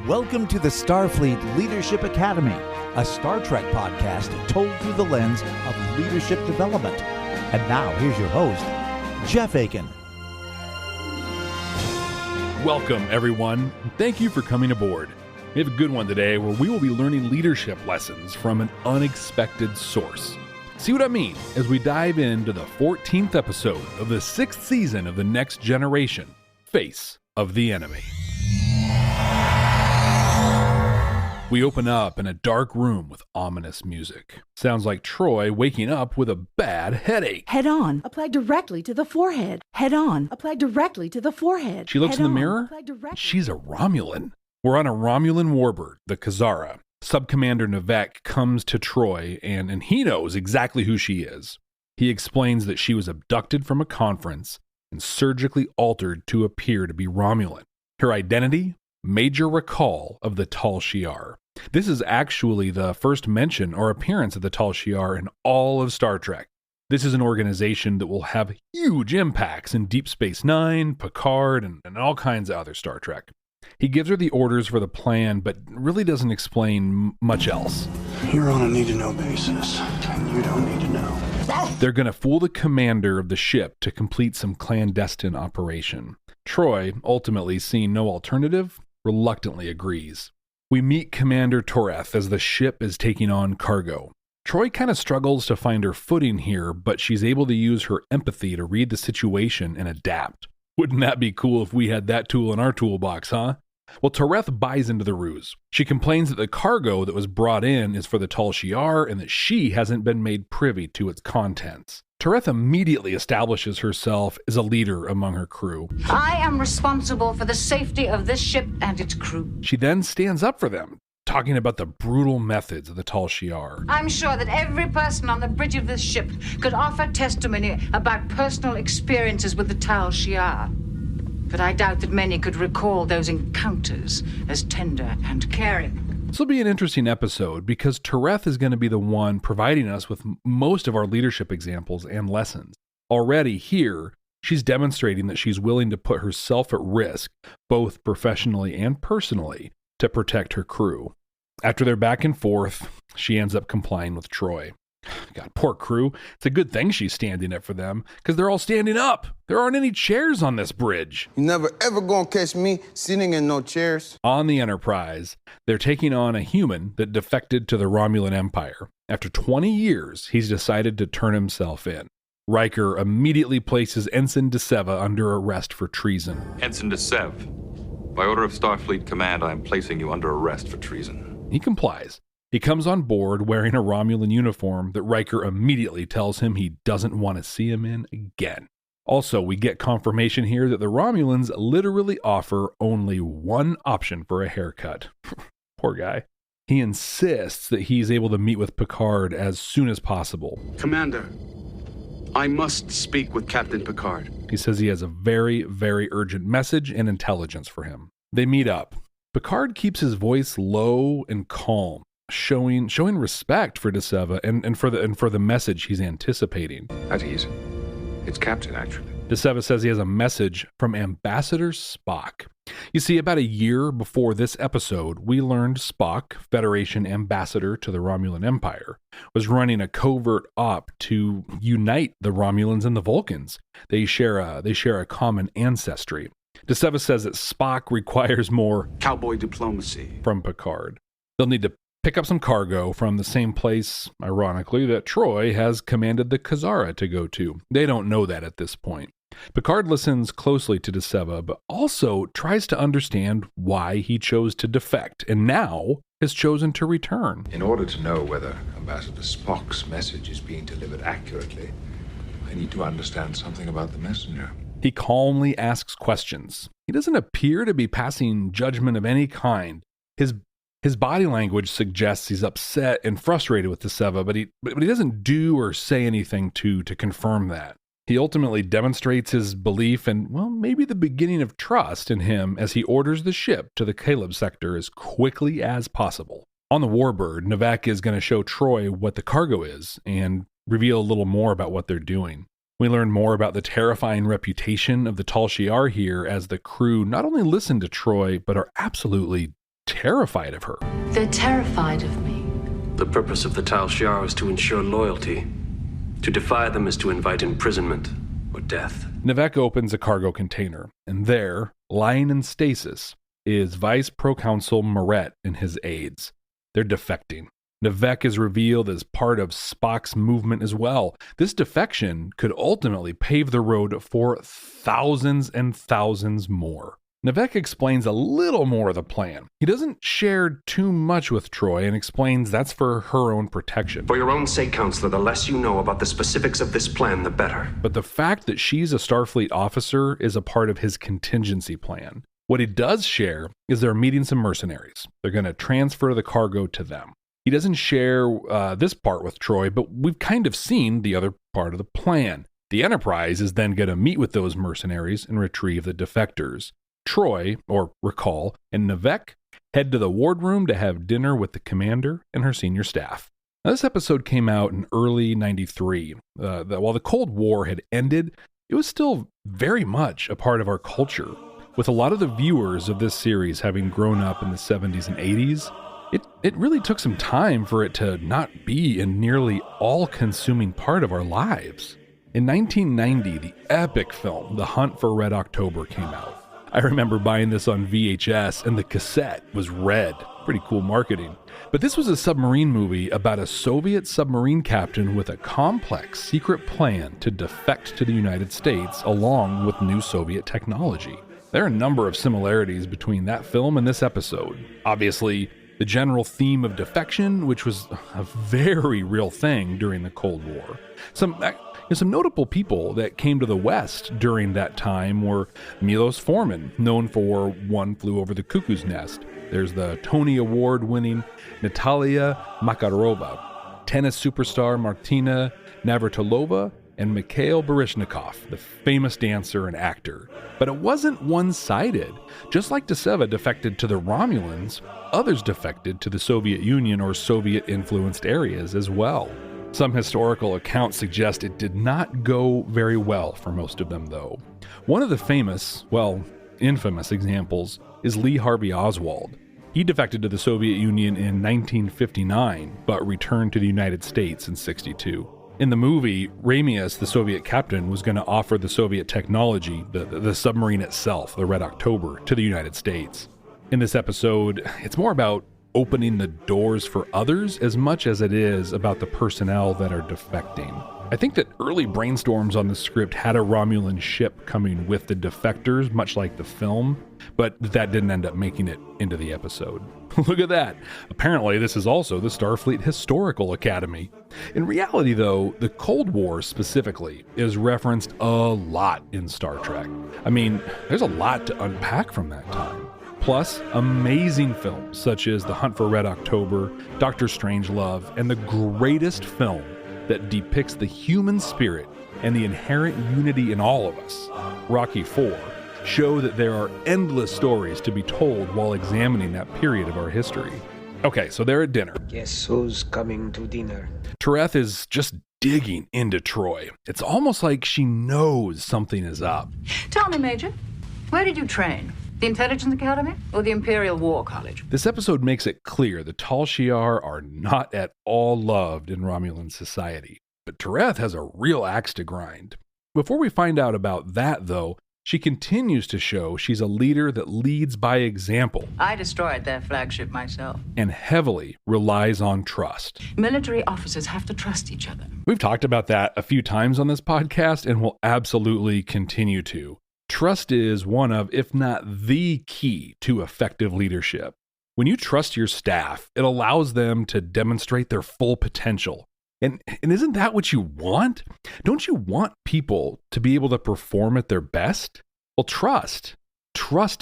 Welcome to the Starfleet Leadership Academy, a Star Trek podcast told through the lens of leadership development. And now, here's your host, Jeff Akin. Welcome, everyone. Thank you for coming aboard. We have a good one today where we will be learning leadership lessons from an unexpected source. See what I mean as we dive into the 14th episode of the 6th season of The Next Generation, Face of the Enemy. We open up in a dark room with ominous music. Sounds like Troy waking up with a bad headache. Head on, apply directly to the forehead. Head on, apply directly to the forehead. She looks in the mirror. She's a Romulan. We're on a Romulan warbird, the Kazara. Sub-Commander Navek comes to Troy, and he knows exactly who she is. He explains that she was abducted from a conference and surgically altered to appear to be Romulan. Her identity? Major recall of the Tal Shiar. This is actually the first mention or appearance of the Tal Shiar in all of Star Trek. This is an organization that will have huge impacts in Deep Space Nine, Picard, and all kinds of other Star Trek. He gives her the orders for the plan, but really doesn't explain much else. You're on a need-to-know basis, and you don't need to know. They're going to fool the commander of the ship to complete some clandestine operation. Troy, ultimately seeing no alternative, reluctantly agrees. We meet Commander Toreth as the ship is taking on cargo. Troy kind of struggles to find her footing here, but she's able to use her empathy to read the situation and adapt. Wouldn't that be cool if we had that tool in our toolbox, huh? Well, Toreth buys into the ruse. She complains that the cargo that was brought in is for the Tal Shiar and that she hasn't been made privy to its contents. Toreth immediately establishes herself as a leader among her crew. I am responsible for the safety of this ship and its crew. She then stands up for them, talking about the brutal methods of the Tal Shiar. I'm sure that every person on the bridge of this ship could offer testimony about personal experiences with the Tal Shiar. But I doubt that many could recall those encounters as tender and caring. This will be an interesting episode because Toreth is going to be the one providing us with most of our leadership examples and lessons. Already here, she's demonstrating that she's willing to put herself at risk, both professionally and personally, to protect her crew. After they're back and forth, she ends up complying with Troy. God, poor crew. It's a good thing she's standing up for them, because they're all standing up. There aren't any chairs on this bridge. You never ever gonna catch me sitting in no chairs. On the Enterprise, they're taking on a human that defected to the Romulan Empire. After 20 years, he's decided to turn himself in. Riker immediately places Ensign DeSeva under arrest for treason. Ensign DeSev, by order of Starfleet Command, I am placing you under arrest for treason. He complies. He comes on board wearing a Romulan uniform that Riker immediately tells him he doesn't want to see him in again. Also, we get confirmation here that the Romulans literally offer only one option for a haircut. Poor guy. He insists that he's able to meet with Picard as soon as possible. Commander, I must speak with Captain Picard. He says he has a very, very urgent message and intelligence for him. They meet up. Picard keeps his voice low and calm, showing respect for DeSeva and for the message he's anticipating. At ease. It's Captain, actually. DeSeva says he has a message from Ambassador Spock. You see, about a year before this episode, we learned Spock, Federation ambassador to the Romulan Empire, was running a covert op to unite the Romulans and the Vulcans. They share a common ancestry. DeSeva says that Spock requires more cowboy diplomacy from Picard. They'll need to pick up some cargo from the same place, ironically, that Troy has commanded the Kazara to go to. They don't know that at this point. Picard listens closely to DeSeva, but also tries to understand why he chose to defect and now has chosen to return. In order to know whether Ambassador Spock's message is being delivered accurately, I need to understand something about the messenger. He calmly asks questions. He doesn't appear to be passing judgment of any kind. His body language suggests he's upset and frustrated with DeSeva, but he doesn't do or say anything to confirm that. He ultimately demonstrates his belief and, well, maybe the beginning of trust in him as he orders the ship to the Caleb sector as quickly as possible. On the Warbird, Navek is going to show Troy what the cargo is and reveal a little more about what they're doing. We learn more about the terrifying reputation of the Tal Shiar here as the crew not only listen to Troy, but are absolutely terrified of her. They're terrified of me. The purpose of the Tal Shiar is to ensure loyalty. To defy them is to invite imprisonment or death. Nivek opens a cargo container, and there, lying in stasis, is Vice Proconsul Moret and his aides. They're defecting. Nivek is revealed as part of Spock's movement as well. This defection could ultimately pave the road for thousands and thousands more. Nivek explains a little more of the plan. He doesn't share too much with Troi and explains that's for her own protection. For your own sake, Counselor, the less you know about the specifics of this plan, the better. But the fact that she's a Starfleet officer is a part of his contingency plan. What he does share is they're meeting some mercenaries. They're going to transfer the cargo to them. He doesn't share this part with Troi, but we've kind of seen the other part of the plan. The Enterprise is then going to meet with those mercenaries and retrieve the defectors. Troi, or Recall, and Nivek head to the wardroom to have dinner with the commander and her senior staff. Now, this episode came out in early 93. While the Cold War had ended, it was still very much a part of our culture. With a lot of the viewers of this series having grown up in the 70s and 80s, it really took some time for it to not be a nearly all-consuming part of our lives. In 1990, the epic film The Hunt for Red October came out. I remember buying this on VHS, and the cassette was red. Pretty cool marketing. But this was a submarine movie about a Soviet submarine captain with a complex secret plan to defect to the United States along with new Soviet technology. There are a number of similarities between that film and this episode. Obviously, the general theme of defection, which was a very real thing during the Cold War. Some notable people that came to the West during that time were Milos Forman, known for One Flew Over the Cuckoo's Nest. There's the Tony Award-winning Natalia Makarova, tennis superstar Martina Navratilova, and Mikhail Baryshnikov, the famous dancer and actor. But it wasn't one-sided. Just like Deseva defected to the Romulans, others defected to the Soviet Union or Soviet-influenced areas as well. Some historical accounts suggest it did not go very well for most of them, though. One of the famous, infamous examples is Lee Harvey Oswald. He defected to the Soviet Union in 1959, but returned to the United States in 1962. In the movie, Ramius, the Soviet captain, was going to offer the Soviet technology, the submarine itself, the Red October, to the United States. In this episode, it's more about opening the doors for others as much as it is about the personnel that are defecting. I think that early brainstorms on the script had a Romulan ship coming with the defectors, much like the film, but that didn't end up making it into the episode. Look at that. Apparently, this is also the Starfleet Historical Academy. In reality, though, the Cold War specifically is referenced a lot in Star Trek. I mean, there's a lot to unpack from that time. Plus, amazing films such as The Hunt for Red October, Dr. Strangelove, and the greatest film that depicts the human spirit and the inherent unity in all of us, Rocky IV, show that there are endless stories to be told while examining that period of our history. Okay, so they're at dinner. Guess who's coming to dinner? Toreth is just digging into Troi. It's almost like she knows something is up. Tell me, Major, where did you train? The Intelligence Academy or the Imperial War College? This episode makes it clear the Tal Shiar are not at all loved in Romulan society, but Toreth has a real axe to grind. Before we find out about that, though, she continues to show she's a leader that leads by example. I destroyed their flagship myself. And heavily relies on trust. Military officers have to trust each other. We've talked about that a few times on this podcast and will absolutely continue to. Trust is one of, if not the key to effective leadership. When you trust your staff, it allows them to demonstrate their full potential. And isn't that what you want? Don't you want people to be able to perform at their best? Well, trust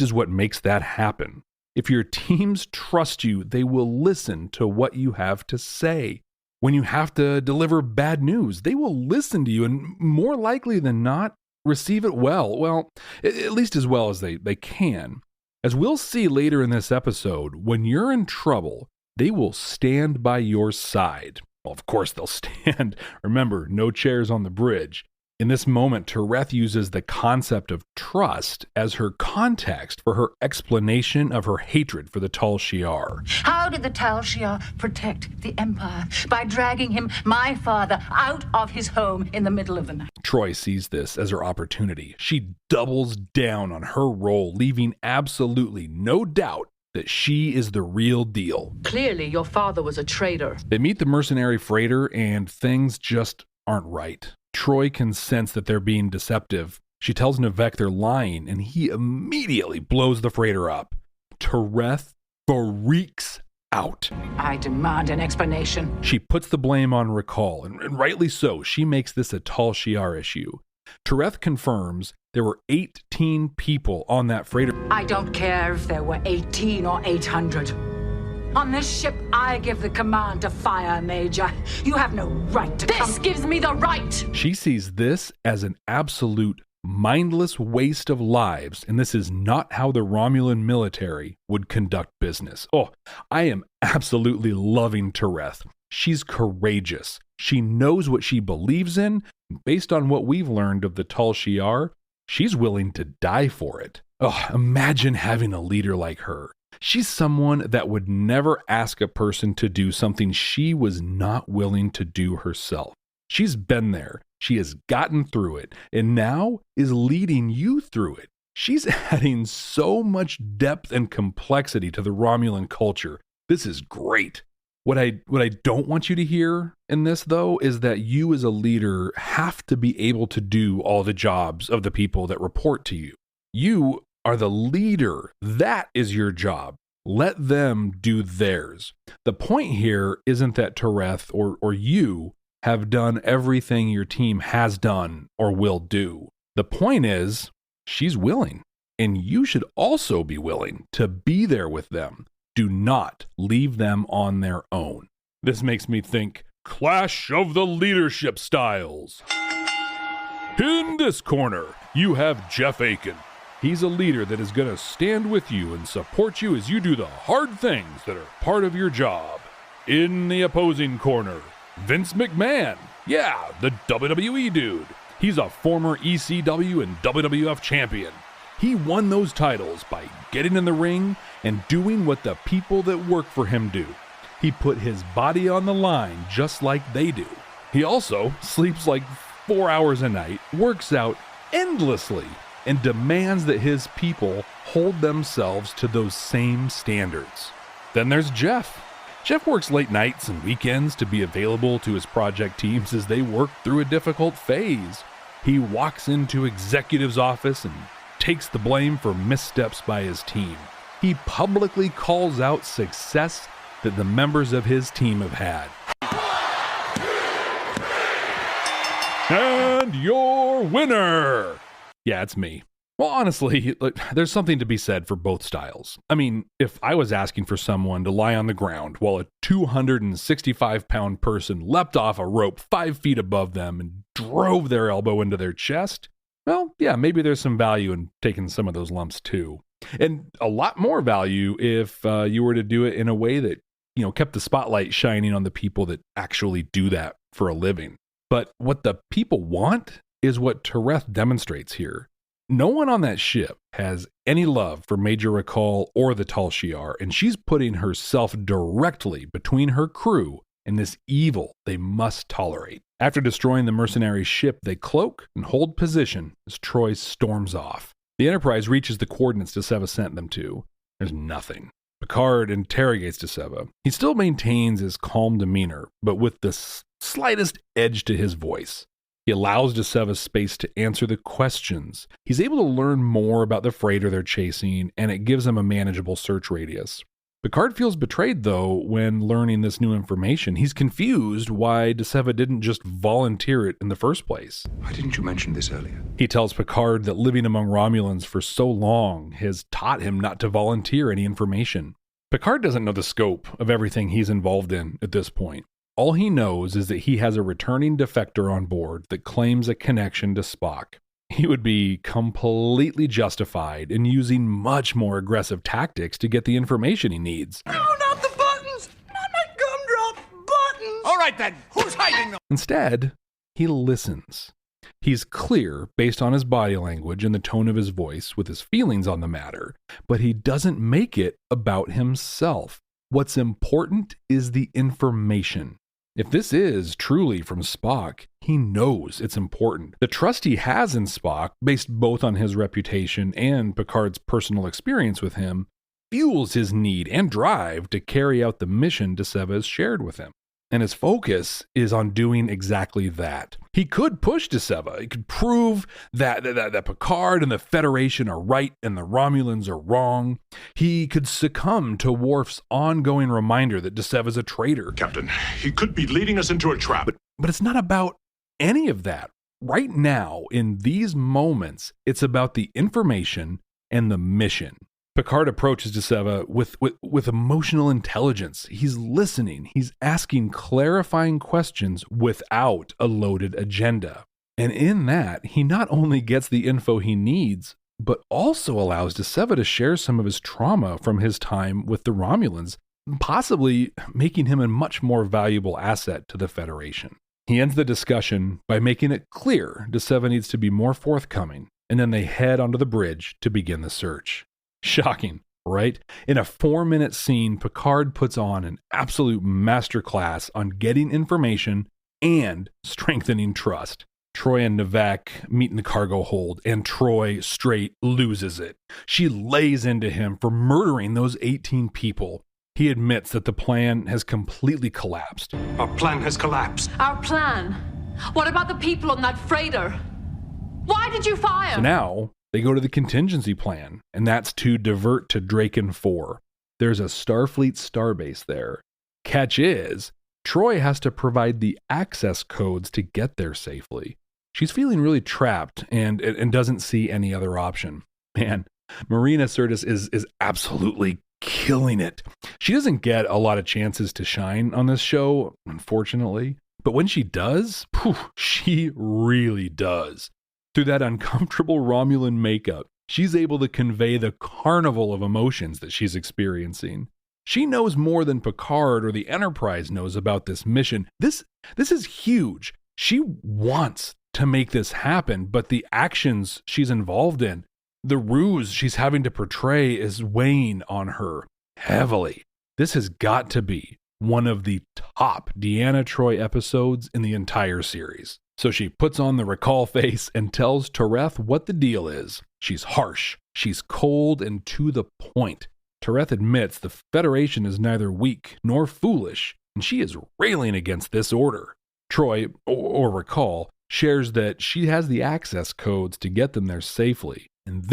is what makes that happen. If your teams trust you, they will listen to what you have to say. When you have to deliver bad news, they will listen to you and more likely than not, receive it well, at least as well as they can. As we'll see later in this episode, when you're in trouble, they will stand by your side. Well, of course they'll stand. Remember, no chairs on the bridge. In this moment, Toreth uses the concept of trust as her context for her explanation of her hatred for the Tal Shiar. How did the Tal Shiar protect the Empire? By dragging him, my father, out of his home in the middle of the night. Troi sees this as her opportunity. She doubles down on her role, leaving absolutely no doubt that she is the real deal. Clearly, your father was a traitor. They meet the mercenary freighter, and things just aren't right. Troi can sense that they're being deceptive. She tells Nivek they're lying, and he immediately blows the freighter up. Toreth freaks out. I demand an explanation. She puts the blame on Recall, and rightly so. She makes this a Tal Shiar issue. Toreth confirms there were 18 people on that freighter. I don't care if there were 18 or 800. On this ship, I give the command to fire, Major. You have no right to This gives me the right! She sees this as an absolute mindless waste of lives, and this is not how the Romulan military would conduct business. Oh, I am absolutely loving Toreth. She's courageous. She knows what she believes in. Based on what we've learned of the Tal Shiar, she's willing to die for it. Oh, imagine having a leader like her. She's someone that would never ask a person to do something she was not willing to do herself. She's been there. She has gotten through it, and now is leading you through it. She's adding so much depth and complexity to the Romulan culture. This is great. What I don't want you to hear in this, though, is that you as a leader have to be able to do all the jobs of the people that report to you. You are the leader. That is your job. Let them do theirs. The point here isn't that Toreth or you have done everything your team has done or will do. The point is, she's willing, and you should also be willing to be there with them. Do not leave them on their own. This makes me think, Clash of the Leadership Styles. In this corner, you have Jeff Akin. He's a leader that is going to stand with you and support you as you do the hard things that are part of your job. In the opposing corner, Vince McMahon. Yeah, the WWE dude. He's a former ECW and WWF champion. He won those titles by getting in the ring and doing what the people that work for him do. He put his body on the line just like they do. He also sleeps like 4 hours a night, works out endlessly, and demands that his people hold themselves to those same standards. Then there's Jeff. Jeff works late nights and weekends to be available to his project teams as they work through a difficult phase. He walks into executive's office and takes the blame for missteps by his team. He publicly calls out success that the members of his team have had. And your winner! Yeah, it's me. Well, honestly, there's something to be said for both styles. I mean, if I was asking for someone to lie on the ground while a 265-pound person leapt off a rope 5 feet above them and drove their elbow into their chest, well, yeah, maybe there's some value in taking some of those lumps too. And a lot more value if you were to do it in a way that, kept the spotlight shining on the people that actually do that for a living. But what the people want is what Toreth demonstrates here. No one on that ship has any love for Major Recall or the Tal Shiar, and she's putting herself directly between her crew and this evil they must tolerate. After destroying the mercenary ship, they cloak and hold position as Troi storms off. The Enterprise reaches the coordinates D'Seva sent them to. There's nothing. Picard interrogates D'Seva. He still maintains his calm demeanor, but with the slightest edge to his voice. He allows D'Seva space to answer the questions. He's able to learn more about the freighter they're chasing, and it gives him a manageable search radius. Picard feels betrayed, though, when learning this new information. He's confused why D'Seva didn't just volunteer it in the first place. Why didn't you mention this earlier? He tells Picard that living among Romulans for so long has taught him not to volunteer any information. Picard doesn't know the scope of everything he's involved in at this point. All he knows is that he has a returning defector on board that claims a connection to Spock. He would be completely justified in using much more aggressive tactics to get the information he needs. No, not the buttons! Not my gumdrop buttons! All right then, who's hiding them? Instead, he listens. He's clear based on his body language and the tone of his voice with his feelings on the matter, but he doesn't make it about himself. What's important is the information. If this is truly from Spock, he knows it's important. The trust he has in Spock, based both on his reputation and Picard's personal experience with him, fuels his need and drive to carry out the mission D'Seva has shared with him. And his focus is on doing exactly that. He could push D'Seva. He could prove that Picard and the Federation are right and the Romulans are wrong. He could succumb to Worf's ongoing reminder that D'Seva's a traitor. Captain, he could be leading us into a trap. But it's not about any of that. Right now, in these moments, it's about the information and the mission. Picard approaches D'Seva with emotional intelligence. He's listening. He's asking clarifying questions without a loaded agenda. And in that, he not only gets the info he needs, but also allows D'Seva to share some of his trauma from his time with the Romulans, possibly making him a much more valuable asset to the Federation. He ends the discussion by making it clear D'Seva needs to be more forthcoming, and then they head onto the bridge to begin the search. Shocking, right? In a 4-minute scene, Picard puts on an absolute masterclass on getting information and strengthening trust. Troi and Nivek meet in the cargo hold, and Troi straight loses it. She lays into him for murdering those 18 people. He admits that the plan has completely collapsed. Our plan has collapsed. Our plan? What about the people on that freighter? Why did you fire? So now they go to the contingency plan, and that's to divert to Draken 4. There's a Starfleet starbase there. Catch is, Troi has to provide the access codes to get there safely. She's feeling really trapped and doesn't see any other option. Man, Marina Sirtis is absolutely killing it. She doesn't get a lot of chances to shine on this show, unfortunately. But when she does, she really does. Through that uncomfortable Romulan makeup, she's able to convey the carnival of emotions that she's experiencing. She knows more than Picard or the Enterprise knows about this mission. This is huge. She wants to make this happen, but the actions she's involved in, the ruse she's having to portray is weighing on her heavily. This has got to be one of the top Deanna Troi episodes in the entire series. So she puts on the recall face and tells Toreth what the deal is. She's harsh, she's cold, and to the point. Toreth admits the Federation is neither weak nor foolish, and she is railing against this order. Troi, or Recall, shares that she has the access codes to get them there safely. And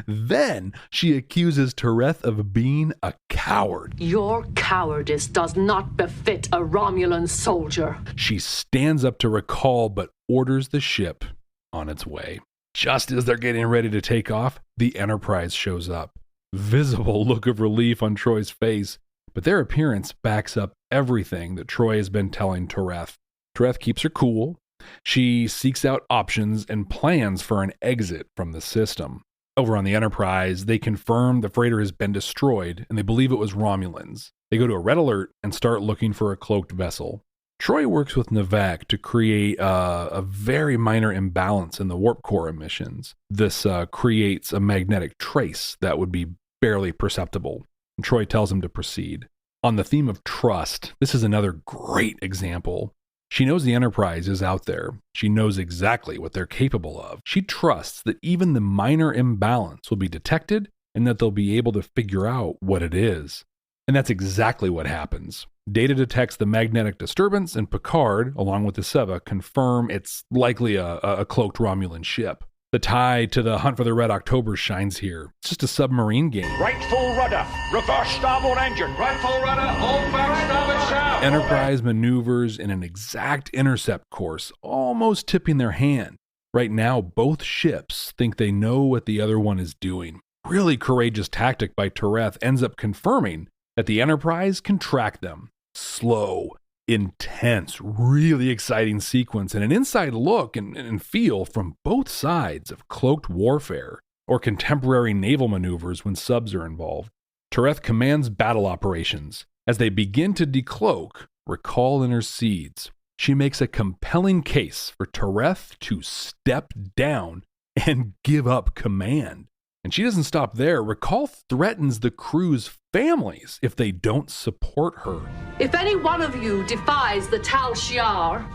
then she accuses Toreth of being a coward. Your cowardice does not befit a Romulan soldier. She stands up to Recall, but orders the ship on its way. Just as they're getting ready to take off, the Enterprise shows up. Visible look of relief on Troy's face, but their appearance backs up everything that Troi has been telling Toreth. Toreth keeps her cool. She seeks out options and plans for an exit from the system. Over on the Enterprise, they confirm the freighter has been destroyed, and they believe it was Romulans. They go to a red alert and start looking for a cloaked vessel. Troi works with Nivek to create a very minor imbalance in the warp core emissions. This creates a magnetic trace that would be barely perceptible. And Troi tells him to proceed. On the theme of trust, this is another great example. She knows the Enterprise is out there. She knows exactly what they're capable of. She trusts that even the minor imbalance will be detected and that they'll be able to figure out what it is. And that's exactly what happens. Data detects the magnetic disturbance, and Picard, along with D'Seva, confirm it's likely a cloaked Romulan ship. The tie to the hunt for the Red October shines here. It's just a submarine game. Right full rudder, reverse starboard engine. Right full rudder, hold back starboard south. Enterprise maneuvers in an exact intercept course, almost tipping their hand. Right now, both ships think they know what the other one is doing. Really courageous tactic by Toreth ends up confirming that the Enterprise can track them. Slow, intense, really exciting sequence and an inside look and feel from both sides of cloaked warfare or contemporary naval maneuvers when subs are involved. Toreth commands battle operations. As they begin to decloak, Recall intercedes. She makes a compelling case for Toreth to step down and give up command. And she doesn't stop there. Raquel threatens the crew's families if they don't support her. If any one of you defies the Tal Shiar,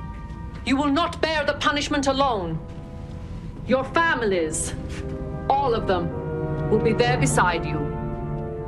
you will not bear the punishment alone. Your families, all of them, will be there beside you.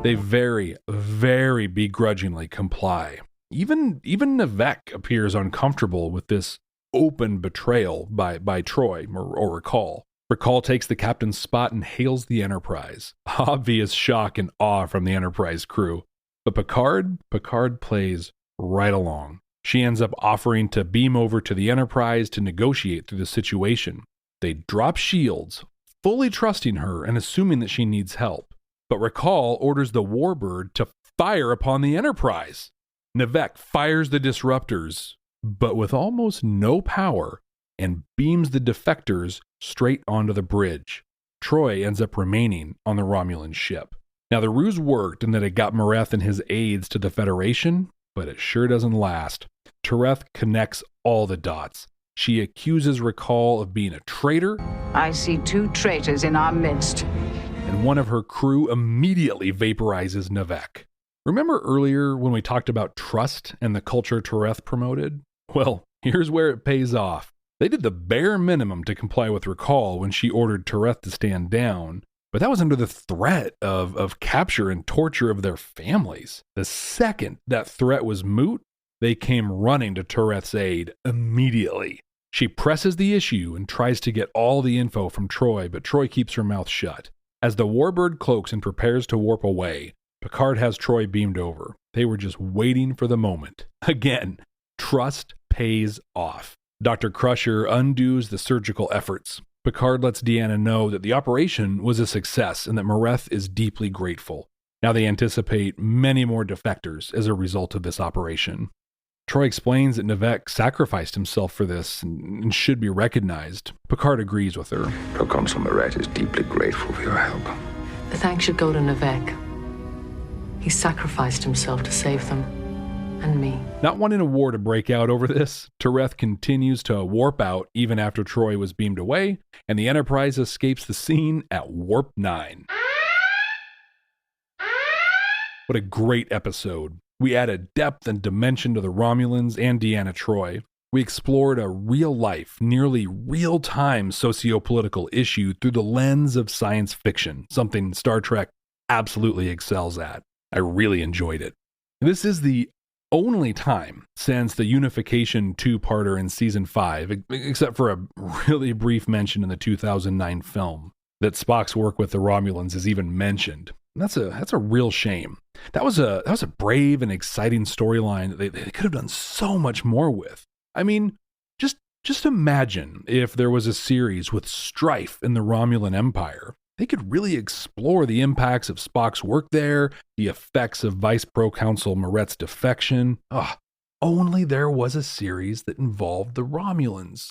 They very, very begrudgingly comply. Even Nivek appears uncomfortable with this open betrayal by Troi or Raquel. Raquel takes the captain's spot and hails the Enterprise. Obvious shock and awe from the Enterprise crew. But Picard plays right along. She ends up offering to beam over to the Enterprise to negotiate through the situation. They drop shields, fully trusting her and assuming that she needs help. But Raquel orders the Warbird to fire upon the Enterprise. Nivek fires the disruptors, but with almost no power, and beams the defectors straight onto the bridge. Troi ends up remaining on the Romulan ship. Now, the ruse worked in that it got Mareth and his aides to the Federation, but it sure doesn't last. Toreth connects all the dots. She accuses Raquel of being a traitor. I see 2 traitors in our midst. And one of her crew immediately vaporizes Nivek. Remember earlier when we talked about trust and the culture Toreth promoted? Well, here's where it pays off. They did the bare minimum to comply with Raquel when she ordered Toreth to stand down, but that was under the threat of capture and torture of their families. The second that threat was moot, they came running to Toreth's aid immediately. She presses the issue and tries to get all the info from Troi, but Troi keeps her mouth shut. As the Warbird cloaks and prepares to warp away, Picard has Troi beamed over. They were just waiting for the moment. Again, trust pays off. Dr. Crusher undoes the surgical efforts. Picard lets Deanna know that the operation was a success and that Mareth is deeply grateful. Now they anticipate many more defectors as a result of this operation. Troi explains that Nivek sacrificed himself for this and should be recognized. Picard agrees with her. Proconsul Mareth is deeply grateful for your help. The thanks should go to Nivek. He sacrificed himself to save them. And me. Not wanting a war to break out over this, Toreth continues to warp out even after Troi was beamed away, and the Enterprise escapes the scene at Warp 9. What a great episode. We added depth and dimension to the Romulans and Deanna Troi. We explored a real-life, nearly real-time socio-political issue through the lens of science fiction, something Star Trek absolutely excels at. I really enjoyed it. This is the only time since the Unification 2-parter in Season 5, except for a really brief mention in the 2009 film, that Spock's work with the Romulans is even mentioned. That's a real shame. That was a brave and exciting storyline that they could have done so much more with. I mean, just imagine if there was a series with strife in the Romulan Empire. They could really explore the impacts of Spock's work there, the effects of Vice Proconsul Mareth's defection. Only there was a series that involved the Romulans.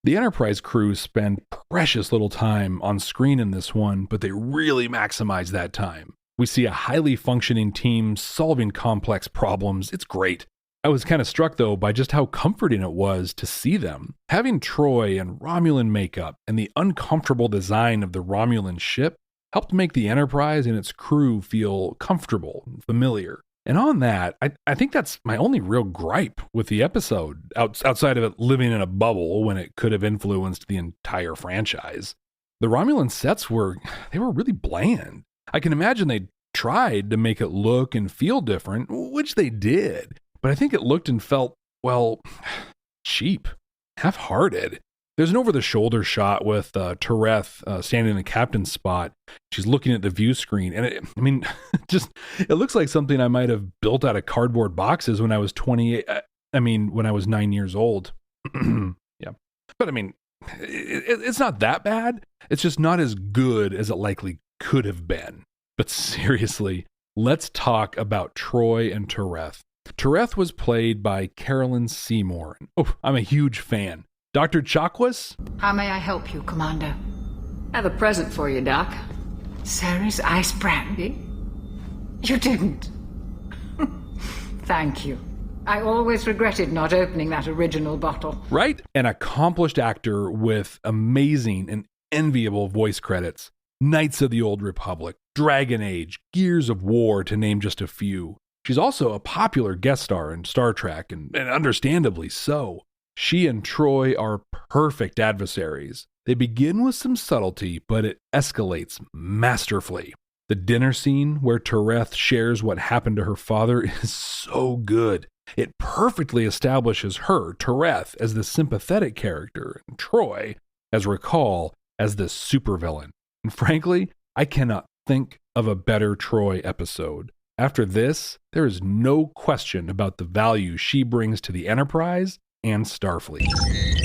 The Enterprise crew spend precious little time on screen in this one, but they really maximize that time. We see a highly functioning team solving complex problems. It's great. I was kind of struck, though, by just how comforting it was to see them. Having Troi and Romulan makeup and the uncomfortable design of the Romulan ship helped make the Enterprise and its crew feel comfortable and familiar. And on that, I think that's my only real gripe with the episode, outside of it living in a bubble when it could have influenced the entire franchise. The Romulan sets were really bland. I can imagine they tried to make it look and feel different, which they did. But I think it looked and felt, well, cheap, half-hearted. There's an over-the-shoulder shot with Toreth standing in the captain's spot. She's looking at the view screen, and it looks like something I might have built out of cardboard boxes when I was 28. When I was 9 years old. Yeah, but it's not that bad. It's just not as good as it likely could have been. But seriously, let's talk about Troi and Toreth. Toreth was played by Carolyn Seymour. Oh, I'm a huge fan. Dr. Chakwas? How may I help you, Commander? I have a present for you, Doc. Sarah's ice brandy? You didn't. Thank you. I always regretted not opening that original bottle. Right? An accomplished actor with amazing and enviable voice credits. Knights of the Old Republic, Dragon Age, Gears of War, to name just a few. She's also a popular guest star in Star Trek, and understandably so. She and Troy are perfect adversaries. They begin with some subtlety, but it escalates masterfully. The dinner scene where Toreth shares what happened to her father is so good. It perfectly establishes her, Toreth, as the sympathetic character, and Troy, as Recall, as the supervillain. And frankly, I cannot think of a better Troy episode. After this, there is no question about the value she brings to the Enterprise and Starfleet.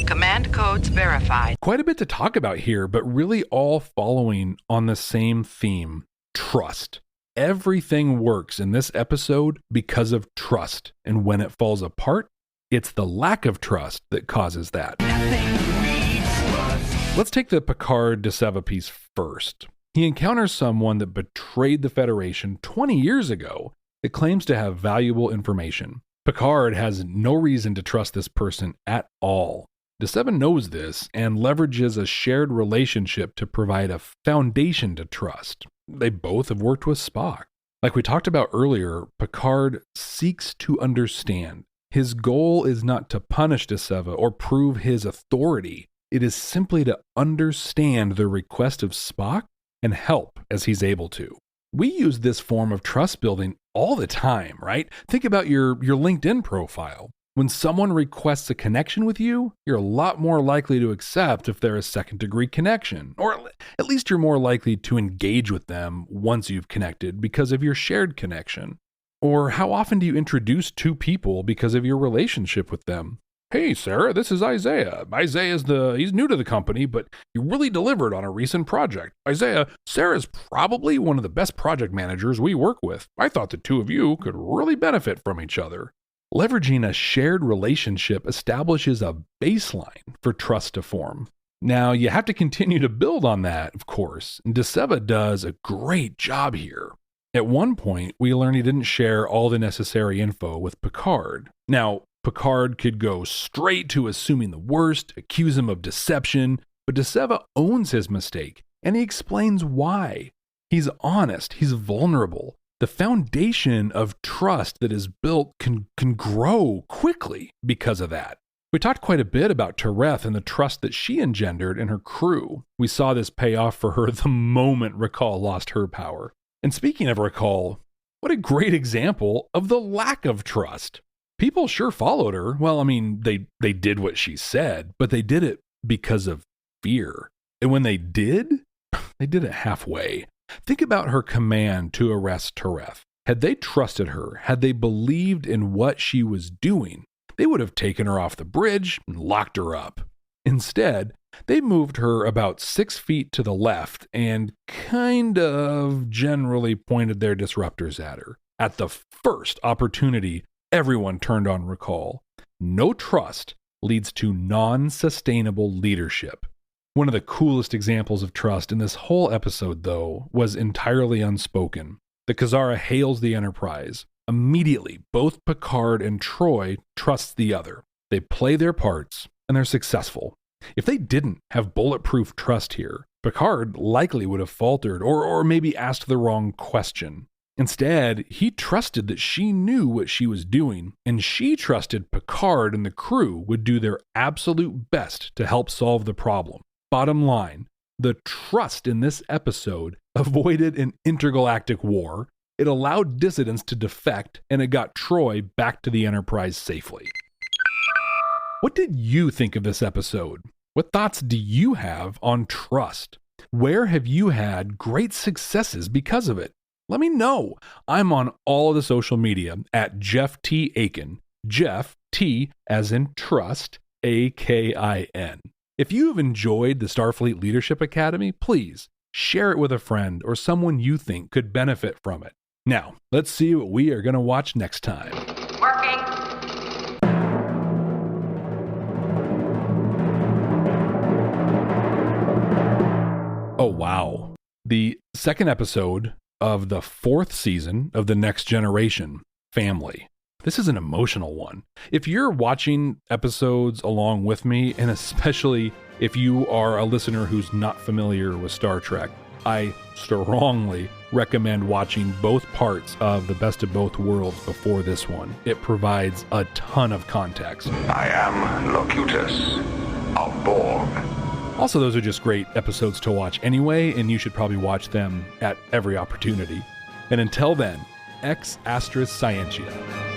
Command codes verified. Quite a bit to talk about here, but really all following on the same theme: trust. Everything works in this episode because of trust, and when it falls apart, it's the lack of trust that causes that. Let's take the Picard D'Seva piece first. He encounters someone that betrayed the Federation 20 years ago that claims to have valuable information. Picard has no reason to trust this person at all. D'Seva knows this and leverages a shared relationship to provide a foundation to trust. They both have worked with Spock. Like we talked about earlier, Picard seeks to understand. His goal is not to punish D'Seva or prove his authority. It is simply to understand the request of Spock and help as he's able to. We use this form of trust building all the time, right? Think about your LinkedIn profile. When someone requests a connection with you, you're a lot more likely to accept if they're a second-degree connection, or at least you're more likely to engage with them once you've connected because of your shared connection. Or how often do you introduce two people because of your relationship with them? Hey, Sarah, this is Isaiah. He's new to the company, but he really delivered on a recent project. Isaiah, Sarah's probably one of the best project managers we work with. I thought the two of you could really benefit from each other. Leveraging a shared relationship establishes a baseline for trust to form. Now, you have to continue to build on that, of course, and D'Seva does a great job here. At one point, we learn he didn't share all the necessary info with Picard. Now, Picard could go straight to assuming the worst, accuse him of deception, but D'Seva owns his mistake, and he explains why. He's honest, he's vulnerable. The foundation of trust that is built can grow quickly because of that. We talked quite a bit about Toreth and the trust that she engendered in her crew. We saw this pay off for her the moment Recall lost her power. And speaking of Recall, what a great example of the lack of trust. People sure followed her. Well, I mean, they did what she said, but they did it because of fear. And when they did it halfway. Think about her command to arrest Toreth. Had they trusted her, had they believed in what she was doing, they would have taken her off the bridge and locked her up. Instead, they moved her about 6 feet to the left and kind of generally pointed their disruptors at her. At the first opportunity, everyone turned on Recall. No trust leads to non-sustainable leadership. One of the coolest examples of trust in this whole episode, though, was entirely unspoken. The Kazara hails the Enterprise. Immediately, both Picard and Troy trust the other. They play their parts, and they're successful. If they didn't have bulletproof trust here, Picard likely would have faltered or maybe asked the wrong question. Instead, he trusted that she knew what she was doing, and she trusted Picard and the crew would do their absolute best to help solve the problem. Bottom line, the trust in this episode avoided an intergalactic war, it allowed dissidents to defect, and it got Troy back to the Enterprise safely. What did you think of this episode? What thoughts do you have on trust? Where have you had great successes because of it? Let me know. I'm on all of the social media at Jeff T. Akin. Jeff T as in trust, A-K-I-N. If you have enjoyed the Starfleet Leadership Academy, please share it with a friend or someone you think could benefit from it. Now, let's see what we are going to watch next time. Working. Oh, wow. The second episode of the 4th season of The Next Generation, Family. This is an emotional one. If you're watching episodes along with me, and especially if you are a listener who's not familiar with Star Trek, I strongly recommend watching both parts of The Best of Both Worlds before this one. It provides a ton of context. I am Locutus of Borg. Also, those are just great episodes to watch anyway, and you should probably watch them at every opportunity. And until then, ex Astra Scientia.